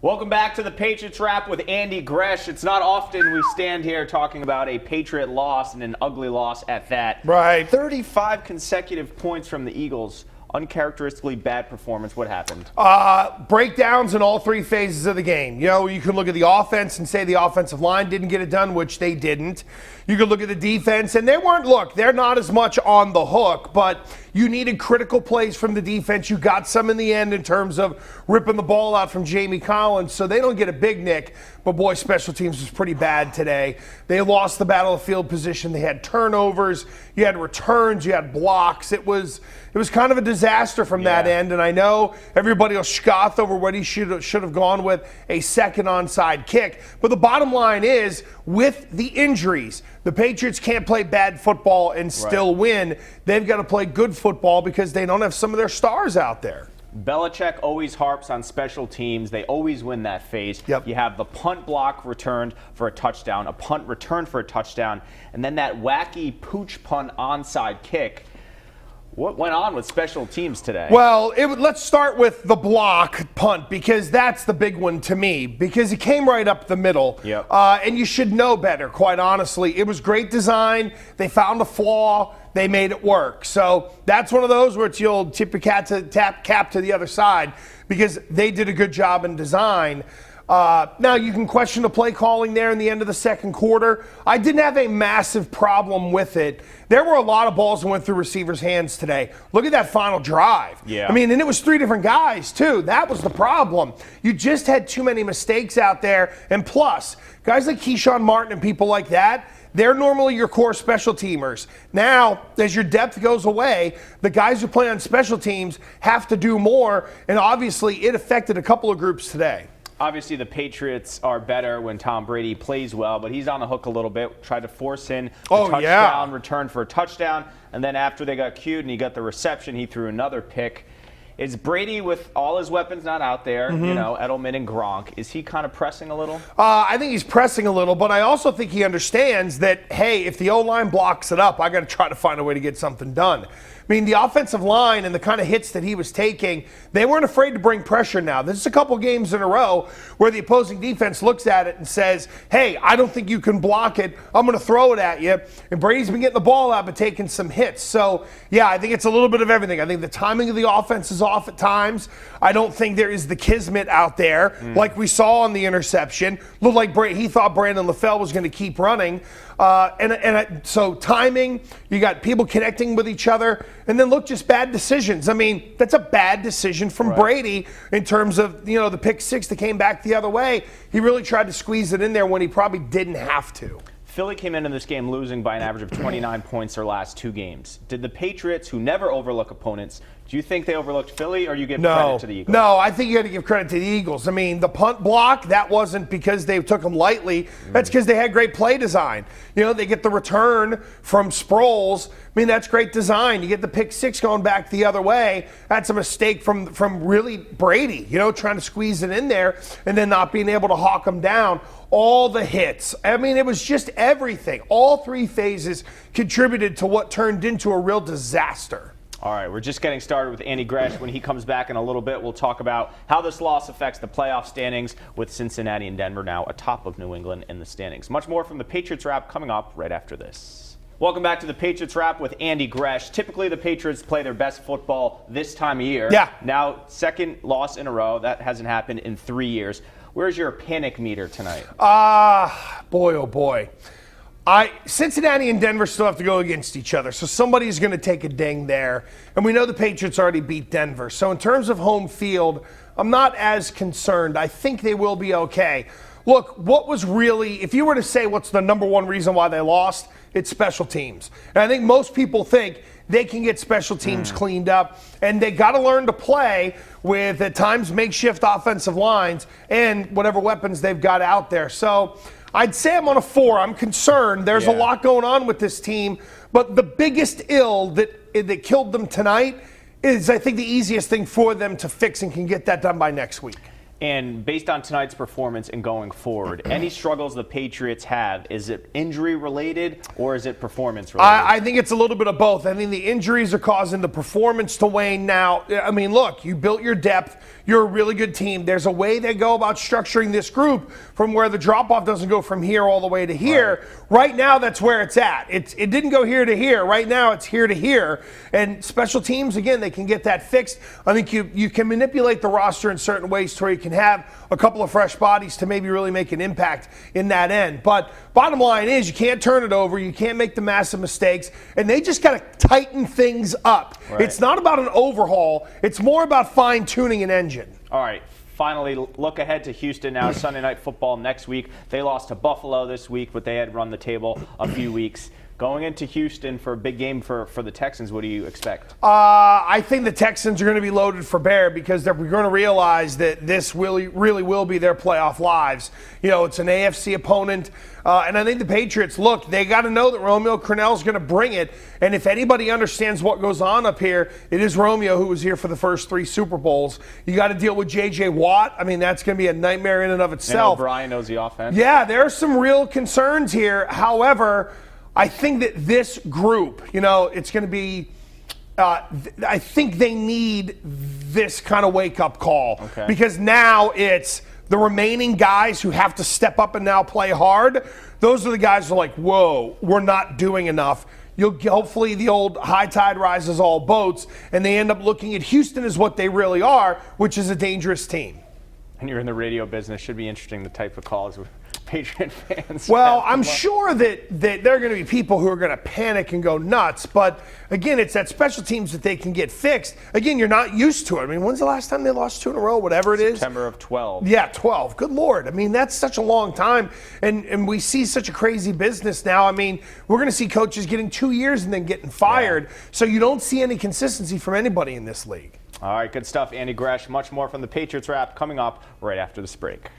Welcome back to the Patriots Wrap with Andy Gresh. It's not often we stand here talking about a Patriot loss, and an ugly loss at that. Right. 35 consecutive points from the Eagles. Uncharacteristically bad performance. What happened? Breakdowns in all three phases of the game. You know, you can look at the offense and say the offensive line didn't get it done, which they didn't. You could look at the defense, and they're not as much on the hook, but you needed critical plays from the defense. You got some in the end in terms of ripping the ball out from Jamie Collins, so they don't get a big nick. But boy, special teams was pretty bad today. They lost the battle of field position. They had turnovers. You had returns. You had blocks. It was kind of a disaster from that end. And I know everybody will scoff over what he should have gone with, a second onside kick. But the bottom line is, with the injuries, the Patriots can't play bad football and still win. They've got to play good football because they don't have some of their stars out there. Belichick always harps on special teams. They always win that phase. Yep. You have the punt block returned for a touchdown, a punt returned for a touchdown, and then that wacky pooch punt onside kick. What went on with special teams today? Well, let's start with the block punt, because that's the big one to me, because it came right up the middle. Yep. And you should know better, quite honestly. It was great design. They found a flaw. They made it work. So that's one of those where it's you'll tip your cap to the other side, because they did a good job in design. Now, you can question the play calling there in the end of the second quarter. I didn't have a massive problem with it. There were a lot of balls that went through receivers' hands today. Look at that final drive. Yeah. I mean, and it was three different guys, too. That was the problem. You just had too many mistakes out there. And plus, guys like Keyshawn Martin and people like that, they're normally your core special teamers. Now, as your depth goes away, the guys who play on special teams have to do more. And obviously, it affected a couple of groups today. Obviously, the Patriots are better when Tom Brady plays well, but he's on the hook a little bit. Tried to force in the touchdown, return for a touchdown, and then after they got cued and he got the reception, he threw another pick. Is Brady, with all his weapons not out there, you know, Edelman and Gronk, is he kind of pressing a little? I think he's pressing a little, but I also think he understands that, hey, if the O-line blocks it up, I got to try to find a way to get something done. I mean, the offensive line and the kind of hits that he was taking, they weren't afraid to bring pressure now. This is a couple games in a row where the opposing defense looks at it and says, hey, I don't think you can block it. I'm going to throw it at you. And Brady's been getting the ball out but taking some hits. So, yeah, I think it's a little bit of everything. I think the timing of the offense is off at times. I don't think there is the kismet out there like we saw on the interception. Looked like he thought Brandon LaFell was going to keep running. So timing, you got people connecting with each other, and then look, just bad decisions. I mean, that's a bad decision from Brady in terms of, you know, the pick six that came back the other way. He really tried to squeeze it in there when he probably didn't have to. Philly came into this game losing by an average of 29 points their last two games. Did the Patriots, who never overlook opponents, do you think they overlooked Philly, or you give credit to the Eagles? No, I think you got to give credit to the Eagles. I mean, the punt block, that wasn't because they took them lightly. That's because they had great play design. You know, they get the return from Sproles. I mean, that's great design. You get the pick six going back the other way. That's a mistake from really Brady, you know, trying to squeeze it in there and then not being able to hawk them down. All the hits. I mean, it was just everything. All three phases contributed to what turned into a real disaster. All right, we're just getting started with Andy Gresh. When he comes back in a little bit, we'll talk about how this loss affects the playoff standings, with Cincinnati and Denver now atop of New England in the standings. Much more from the Patriots Wrap coming up right after this. Welcome back to the Patriots Wrap with Andy Gresh. Typically, the Patriots play their best football this time of year. Yeah. Now, second loss in a row. That hasn't happened in 3 years. Where's your panic meter tonight? Boy, oh boy. Cincinnati and Denver still have to go against each other, so somebody's going to take a ding there. And we know the Patriots already beat Denver. So in terms of home field, I'm not as concerned. I think they will be okay. Look, what was really, if you were to say what's the number one reason why they lost, it's special teams. And I think most people think they can get special teams cleaned up, and they got to learn to play with, at times, makeshift offensive lines and whatever weapons they've got out there. So I'd say I'm on a 4. I'm concerned. There's a lot going on with this team, but the biggest ill that killed them tonight is, I think, the easiest thing for them to fix, and can get that done by next week. And based on tonight's performance and going forward, any struggles the Patriots have, is it injury related or is it performance related? I think it's a little bit of both. I think the injuries are causing the performance to wane now. I mean, look, you built your depth. You're a really good team. There's a way they go about structuring this group from where the drop-off doesn't go from here all the way to here. Right now, that's where it's at. It didn't go here to here. Right now, it's here to here. And special teams, again, they can get that fixed. I think you can manipulate the roster in certain ways to where you can have a couple of fresh bodies to maybe really make an impact in that end. But bottom line is you can't turn it over. You can't make the massive mistakes. And they just got to tighten things up. Right. It's not about an overhaul. It's more about fine-tuning an engine. All right. Finally, look ahead to Houston now. Sunday Night Football next week. They lost to Buffalo this week, but they had run the table a few weeks. Going into Houston for a big game for the Texans, what do you expect? I think the Texans are going to be loaded for bear because they're going to realize that this really will be their playoff lives. You know, it's an AFC opponent. And I think the Patriots, look, they got to know that Romeo Crennel's going to bring it. And if anybody understands what goes on up here, it is Romeo, who was here for the first 3 Super Bowls. You got to deal with J.J. Watt. I mean, that's going to be a nightmare in and of itself. And O'Brien knows the offense. Yeah, there are some real concerns here. However, I think that this group, you know, it's going to be I think they need this kind of wake-up call. Okay. Because now it's the remaining guys who have to step up and now play hard. Those are the guys who are like, whoa, we're not doing enough. Hopefully the old high tide rises all boats, and they end up looking at Houston as what they really are, which is a dangerous team. And you're in the radio business. Should be interesting, the type of calls with Patriot fans. Well, I'm sure that there are going to be people who are going to panic and go nuts. But, again, it's that special teams that they can get fixed. Again, you're not used to it. I mean, when's the last time they lost 2 in a row, whatever it is? September of 12. Yeah, 12. Good Lord. I mean, that's such a long time. And we see such a crazy business now. I mean, we're going to see coaches getting 2 years and then getting fired. Yeah. So you don't see any consistency from anybody in this league. All right, good stuff, Andy Gresh. Much more from the Patriots Wrap coming up right after this break.